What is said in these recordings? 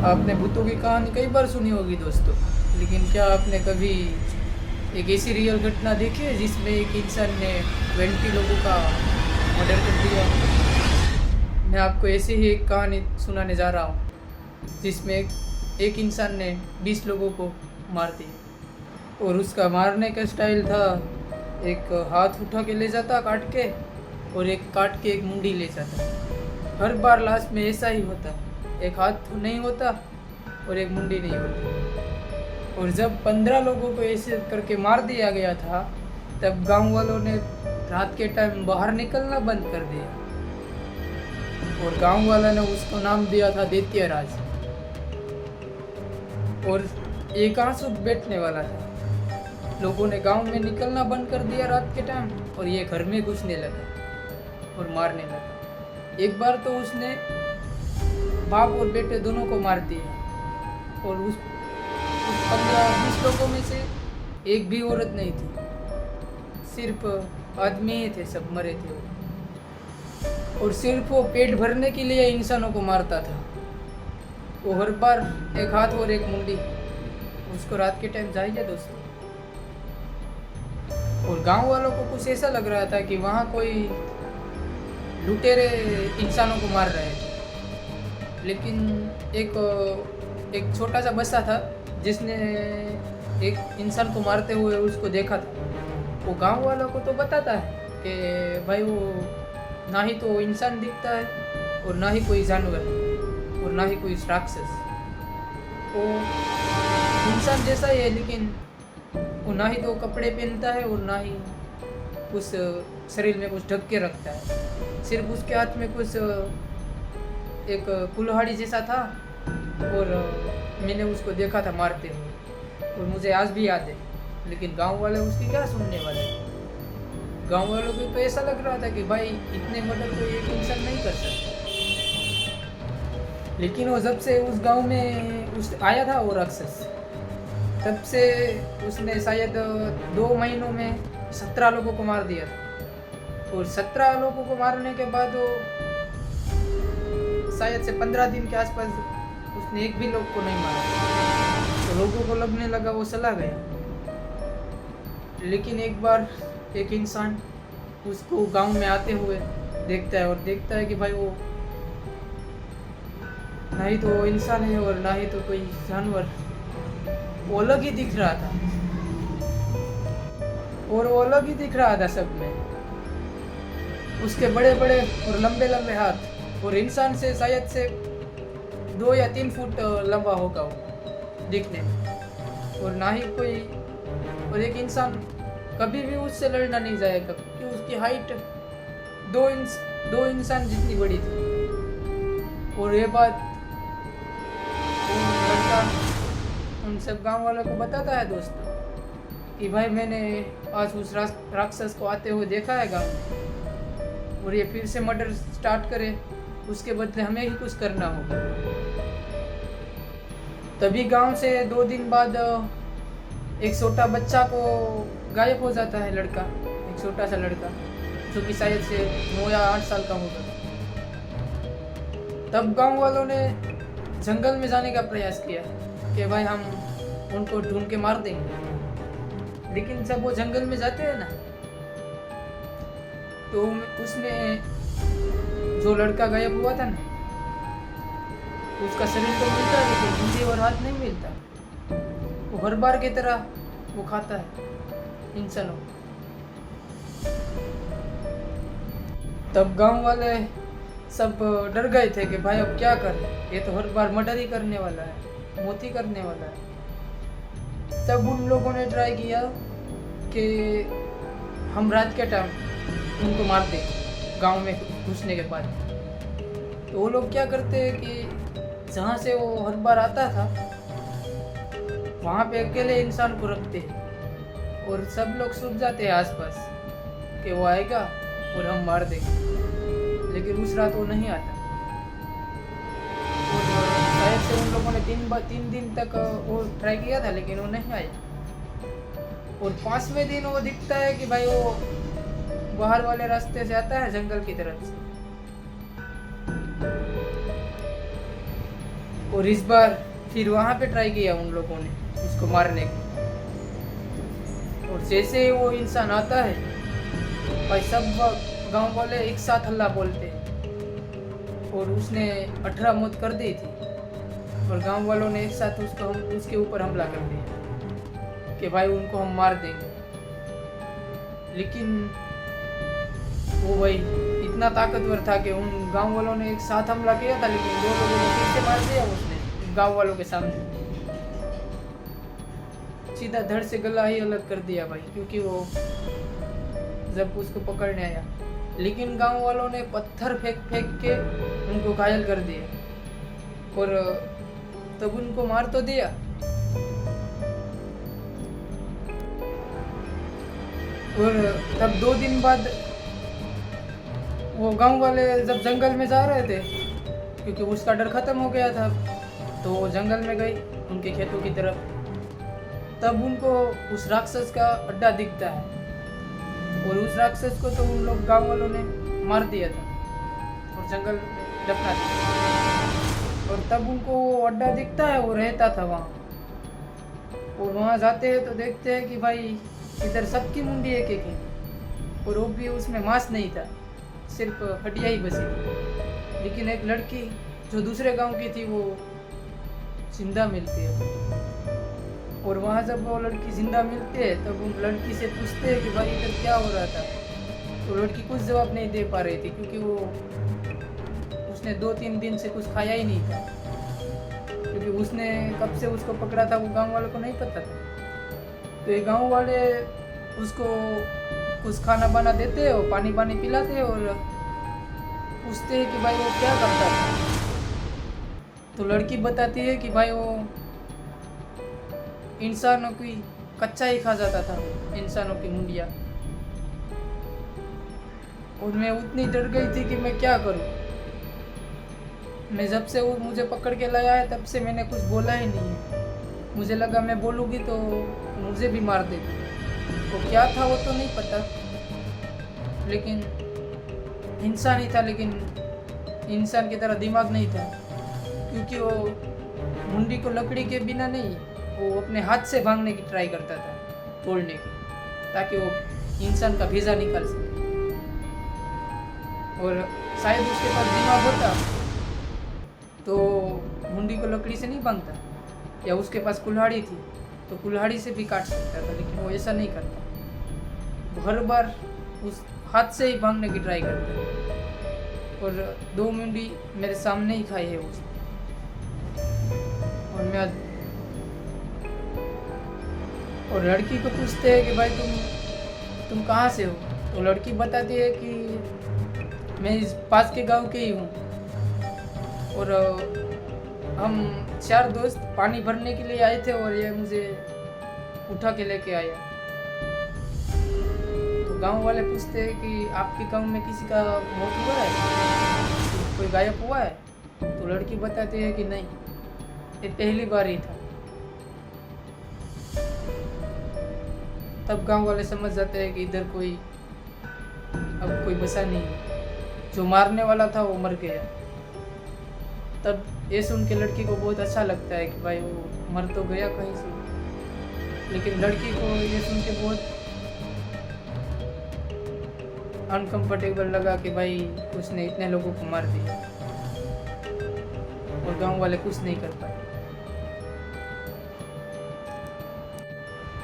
आपने भूतों की कहानी कई बार सुनी होगी दोस्तों, लेकिन क्या आपने कभी एक ऐसी रियल घटना देखी है जिसमें एक इंसान ने 20 लोगों का मर्डर कर दिया? मैं आपको ऐसी ही एक कहानी सुनाने जा रहा हूँ जिसमें एक इंसान ने 20 लोगों को मार दिया। और उसका मारने का स्टाइल था, एक हाथ उठा के ले जाता काट के, और एक काट के एक मुंडी ले जाता। हर बार लास्ट में ऐसा ही होता, एक हाथ नहीं होता और एक मुंडी नहीं होती। और जब 15 लोगों को ऐसे करके मार दिया गया था, तब गांव वालों ने रात के टाइम बाहर निकलना बंद कर दिया और गांव वालों ने उसको नाम दिया था दैत्य राज। और एक आंसू बैठने वाला था। लोगों ने गांव में निकलना बंद कर दिया रात के टाइम, और ये घर में घुसने लगा और मारने लगा। एक बार तो उसने बाप और बेटे दोनों को मार दिया, और उस 15-20 लोगों में से एक भी औरत नहीं थी, सिर्फ आदमी ही थे, सब मरे थे वो। और सिर्फ वो पेट भरने के लिए इंसानों को मारता था। वो हर बार एक हाथ और एक मुंडी। उसको रात के टाइम जाइए दोस्तों। और गांव वालों को कुछ ऐसा लग रहा था कि वहाँ कोई लुटेरे इंसानों को मार रहे थे, लेकिन एक छोटा सा बच्चा था जिसने एक इंसान को मारते हुए उसको देखा था। वो गांव वालों को तो बताता है कि भाई वो ना ही तो इंसान दिखता है और ना ही कोई जानवर और ना ही कोई राक्षस। वो इंसान जैसा ही है, लेकिन वो ना ही तो कपड़े पहनता है और ना ही उस शरीर में कुछ ढक के रखता है। सिर्फ उसके हाथ में कुछ एक कुल्हाड़ी जैसा था, और मैंने उसको देखा था मारते हुए, और मुझे आज भी याद है। लेकिन गांव वाले उसकी क्या सुनने वाले? गांव वालों को तो ऐसा लग रहा था कि भाई इतने मर्डर कोई एक इंसान नहीं कर सकता। लेकिन वो जब से उस गांव में उस आया था वो राक्षस, तब से उसने शायद 2 महीनों में 17 लोगों को मार दिया था। और 17 लोगों को मारने के बाद वो शायद से 15 दिन के आसपास उसने एक भी लोग को नहीं मारा। तो लोगों को लगने लगा वो चला गया। लेकिन एक बार एक इंसान उसको गांव में आते हुए देखता है, और देखता है कि भाई वो ना ही तो इंसान है और ना ही तो कोई जानवर, वो अलग ही दिख रहा था। और वो अलग ही दिख रहा था सब में। उसके बड़े बड़े और लंबे लंबे हाथ, और इंसान से शायद से 2 या 3 फुट लंबा होगा वो दिखने में। और ना ही कोई, और एक इंसान कभी भी उससे लड़ना नहीं जाएगा, क्योंकि उसकी हाइट 2 इंसान जितनी बड़ी थी। और ये बात वो लड़का उन सब गांव वालों को बताता है दोस्तों कि भाई मैंने आज उस राक्षस को आते हुए देखा है गांव में, और ये फिर से मर्डर स्टार्ट करे, उसके बदले हमें ही कुछ करना होगा। तभी गांव से 2 दिन बाद एक छोटा बच्चा को गायब हो जाता है, लड़का, एक छोटा सा लड़का जो कि शायद से 9 या 8 साल का होगा। तब गांव वालों ने जंगल में जाने का प्रयास किया कि भाई हम उनको ढूंढ के मार देंगे। लेकिन जब वो जंगल में जाते हैं ना, तो उसमें जो लड़का गायब हुआ था ना, उसका शरीर तो मिलता है लेकिन मुंडी और हाथ नहीं मिलता। वो हर बार की तरह वो खाता है इंसानों। तब गांव वाले सब डर गए थे कि भाई अब क्या करें, ये तो हर बार मर्डर ही करने वाला है, मौत ही करने वाला है। तब उन लोगों ने ट्राई किया कि हम रात के टाइम उनको मार दें गांव में घुसने के बाद। तो वो लोग क्या करते हैं कि जहाँ से वो हर बार आता था वहाँ पे अकेले इंसान को रखते हैं, और सब लोग छुप जाते हैं आसपास कि वो आएगा और हम मार देंगे। लेकिन उस रात वो नहीं आता, और शायद से उन लोगों ने 3 दिन तक वो ट्राई किया था, लेकिन वो नहीं आया। और 5वें दिन वो दिखता है कि भाई वो बाहर वाले रास्ते से आता है, जंगल की तरफ से। और इस बार फिर वहाँ पे ट्राई किया उन लोगों ने उसको मारने की। और जैसे ही वो इंसान आता है भाई सब गांव वाले एक साथ हल्ला बोलते हैं। और उसने 18 मौत कर दी थी और गांव वालों ने एक साथ उसके ऊपर हमला कर दिया कि भाई उनको हम मार देंगे। लेकिन वो भाई इतना ताकतवर था कि उन गांव वालों ने एक साथ हमला किया था, लेकिन 2 लोगों ने फिर से मार दिया उसने गांव वालों के सामने। सीधा धड़ से गला ही अलग कर दिया भाई, क्योंकि वो जब उसको पकड़ने आया। लेकिन गांव वालों ने पत्थर फेंक फेंक के उनको घायल कर दिया और तब उनको मार तो दिया। और तब 2 दिन बाद वो गांव वाले जब जंगल में जा रहे थे, क्योंकि उसका डर खत्म हो गया था, तो वो जंगल में गए उनके खेतों की तरफ। तब उनको उस राक्षस का अड्डा दिखता है और उस राक्षस को तो उन लोग गांव वालों ने मार दिया था और जंगल में दफना दिया। और तब उनको वो अड्डा दिखता है, वो रहता था वहाँ। और वहाँ जाते हैं तो देखते हैं कि भाई इधर सबकी मुंडी एक एक है और वो भी उसमें मांस नहीं था, सिर्फ हड्डियाँ ही बची थी। लेकिन एक लड़की जो दूसरे गांव की थी वो जिंदा मिलती है। और वहाँ जब वो लड़की जिंदा मिलती है तब उन लड़की से पूछते हैं कि भाई इधर क्या हो रहा था। तो लड़की कुछ जवाब नहीं दे पा रही थी, क्योंकि वो उसने 2-3 दिन से कुछ खाया ही नहीं था, क्योंकि उसने कब से उसको पकड़ा था वो गांव वालों को नहीं पता था। तो ये गांव वाले उसको कुछ खाना बना देते हैं और पानी पानी पिलाते हैं और पूछते हैं कि भाई वो क्या करता था। तो लड़की बताती है कि भाई वो इंसानों की कच्चा ही खा जाता था, इंसानों की मुंडिया। और मैं उतनी डर गई थी कि मैं क्या करूं। मैं जब से वो मुझे पकड़ के लाया है तब से मैंने कुछ बोला ही नहीं है। मुझे लगा मैं बोलूँगी तो मुझे भी मार देगी। तो क्या था वो तो नहीं पता, लेकिन इंसान ही था, लेकिन इंसान की तरह दिमाग नहीं था, क्योंकि वो मुंडी को लकड़ी के बिना नहीं, वो अपने हाथ से भागने की ट्राई करता था, तोड़ने की, ताकि वो इंसान का भेजा निकाल सके। और शायद उसके पास दिमाग होता तो मुंडी को लकड़ी से नहीं भागता, या उसके पास कुल्हाड़ी थी तो कुल्हाड़ी से भी काट सकता था, लेकिन वो ऐसा नहीं करता। हर बार उस हाथ से ही भागने की ट्राई करता है। और 2 मुंडी मेरे सामने ही खाई है उसने। और लड़की को पूछते हैं कि भाई तुम कहाँ से हो। तो लड़की बताती है कि मैं इस पास के गांव के ही हूँ और हम 4 दोस्त पानी भरने के लिए आए थे और ये मुझे उठा के लेके आया। तो गांव वाले पूछते हैं कि आपके गांव में किसी का मौत हुआ है, कोई गायब हुआ है। तो लड़की बताती है कि नहीं, ये पहली बार ही था। तब गांव वाले समझ जाते हैं कि इधर अब कोई बचा नहीं है, जो मारने वाला था वो मर गया। तब ये सुन के लड़की को बहुत अच्छा लगता है कि भाई वो मर तो गया कहीं से, लेकिन लड़की को ये सुन के बहुत अनकंफर्टेबल लगा कि भाई उसने इतने लोगों को मार दिया और गांव वाले कुछ नहीं कर पाए।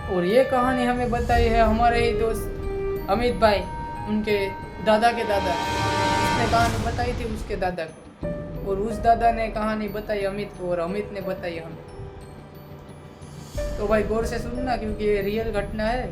और ये कहानी हमें बताई है हमारे ही दोस्त अमित भाई, उनके दादा के दादा। उसने कहानी बताई थी उसके दादा को, और उस दादा ने कहानी बताई अमित को, और अमित ने बताई हमें। तो भाई गौर से सुनना, क्योंकि ये रियल घटना है।